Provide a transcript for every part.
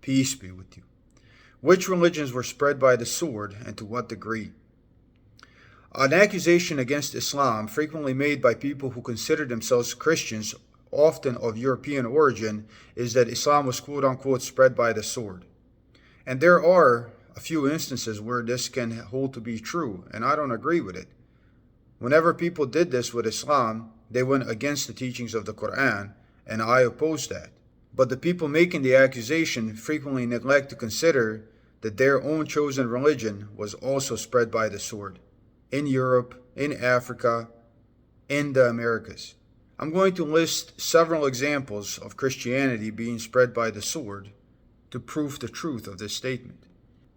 Peace be with you. Which religions were spread by the sword, and to what degree? An accusation against Islam, frequently made by people who consider themselves Christians, often of European origin, is that Islam was quote-unquote spread by the sword. And there are a few instances where this can hold to be true, and I don't agree with it. Whenever people did this with Islam, they went against the teachings of the Quran, and I oppose that. But the people making the accusation frequently neglect to consider that their own chosen religion was also spread by the sword, in Europe, in Africa, in the Americas. I'm going to list several examples of Christianity being spread by the sword to prove the truth of this statement.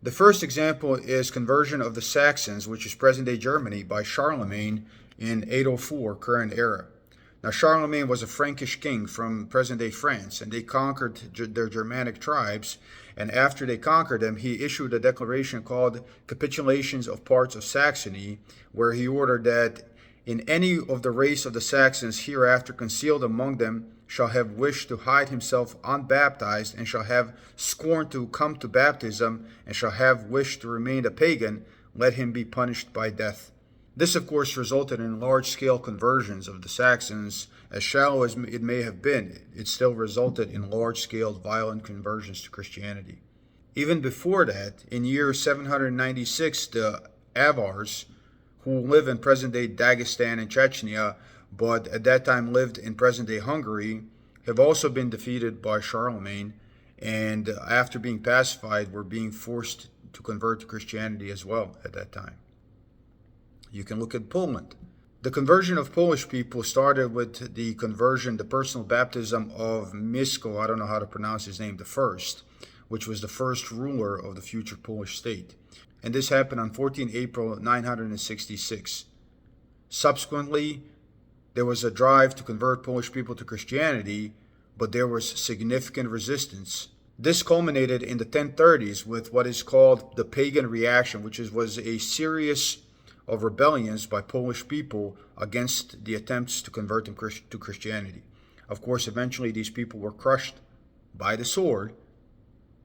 The first example is conversion of the Saxons, which is present-day Germany, by Charlemagne in 804 current era. Now, Charlemagne was a Frankish king from present-day France, and they conquered their Germanic tribes, and after they conquered them, he issued a declaration called Capitulations of Parts of Saxony, where he ordered that in any of the race of the Saxons hereafter concealed among them shall have wished to hide himself unbaptized, and shall have scorned to come to baptism, and shall have wished to remain a pagan, let him be punished by death. This, of course, resulted in large-scale conversions of the Saxons. As shallow as it may have been, it still resulted in large-scale violent conversions to Christianity. Even before that, in year 796, the Avars, who live in present-day Dagestan and Chechnya, but at that time lived in present-day Hungary, have also been defeated by Charlemagne, and after being pacified, were being forced to convert to Christianity as well at that time. You can look at Poland. The conversion of Polish people started with the personal baptism of Mieszko, I don't know how to pronounce his name, the first, which was the first ruler of the future Polish state. And this happened on 14 April 966. Subsequently, there was a drive to convert Polish people to Christianity, but there was significant resistance. This culminated in the 1030s with what is called the Pagan Reaction, which was a series of rebellions by Polish people against the attempts to convert them to Christianity. Of course, eventually these people were crushed by the sword,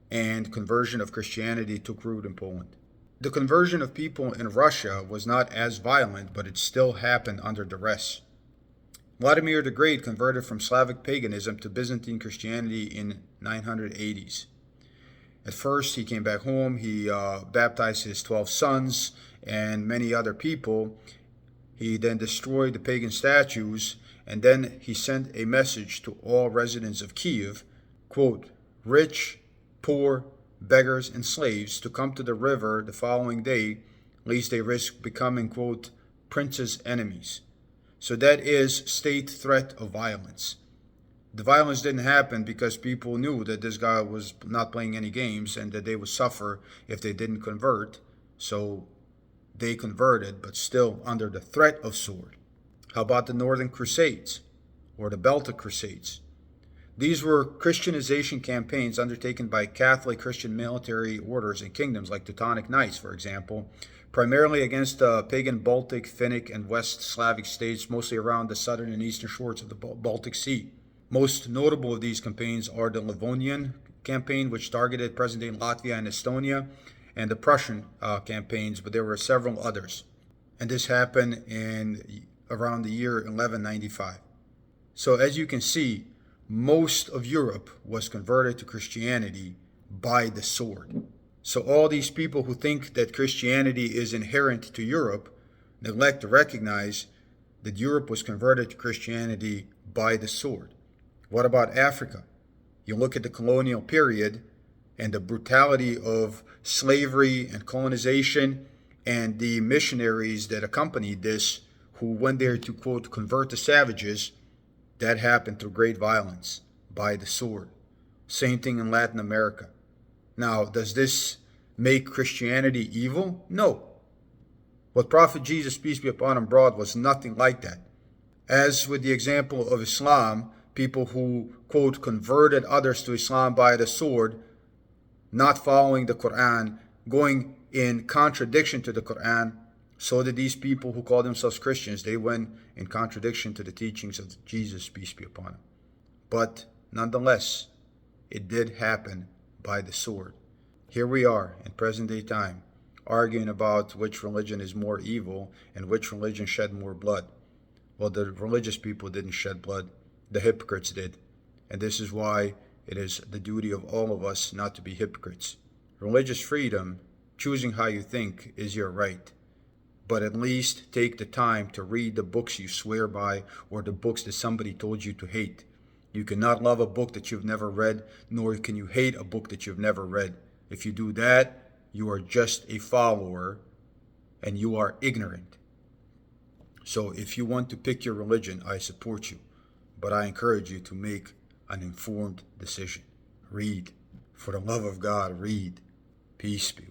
and conversion of Christianity took root in Poland. The conversion of people in Russia was not as violent, but it still happened under duress. Vladimir the Great converted from Slavic paganism to Byzantine Christianity in 980s. At first, he came back home, he baptized his 12 sons and many other people. He then destroyed the pagan statues, and then he sent a message to all residents of Kiev, quote, rich, poor, beggars, and slaves to come to the river the following day, lest they risk becoming, quote, prince's enemies. So that is state threat of violence. The violence didn't happen because people knew that this guy was not playing any games and that they would suffer if they didn't convert. So they converted, but still under the threat of sword. How about the Northern Crusades or the Baltic Crusades? These were Christianization campaigns undertaken by Catholic Christian military orders and kingdoms like Teutonic Knights, for example, primarily against the pagan Baltic, Finnic, and West Slavic states, mostly around the southern and eastern shores of the Baltic Sea. Most notable of these campaigns are the Livonian campaign, which targeted present-day Latvia and Estonia, and the Prussian campaigns, but there were several others. And this happened in around the year 1195. So as you can see, most of Europe was converted to Christianity by the sword. So all these people who think that Christianity is inherent to Europe neglect to recognize that Europe was converted to Christianity by the sword. What about Africa? You look at the colonial period and the brutality of slavery and colonization and the missionaries that accompanied this, who went there to, quote, convert the savages. That happened through great violence by the sword. Same thing in Latin America. Now, does this make Christianity evil? No. What Prophet Jesus, peace be upon him, brought was nothing like that. As with the example of Islam, people who, quote, converted others to Islam by the sword, not following the Quran, going in contradiction to the Quran, so did these people who call themselves Christians. They went in contradiction to the teachings of Jesus, peace be upon him. But nonetheless, it did happen by the sword. Here we are in present day time, arguing about which religion is more evil and which religion shed more blood. Well, the religious people didn't shed blood, the hypocrites did. And this is why it is the duty of all of us not to be hypocrites. Religious freedom, choosing how you think, is your right. But at least take the time to read the books you swear by or the books that somebody told you to hate. You cannot love a book that you've never read, nor can you hate a book that you've never read. If you do that, you are just a follower and you are ignorant. So if you want to pick your religion, I support you. But I encourage you to make an informed decision. Read. For the love of God, read. Peace be with you.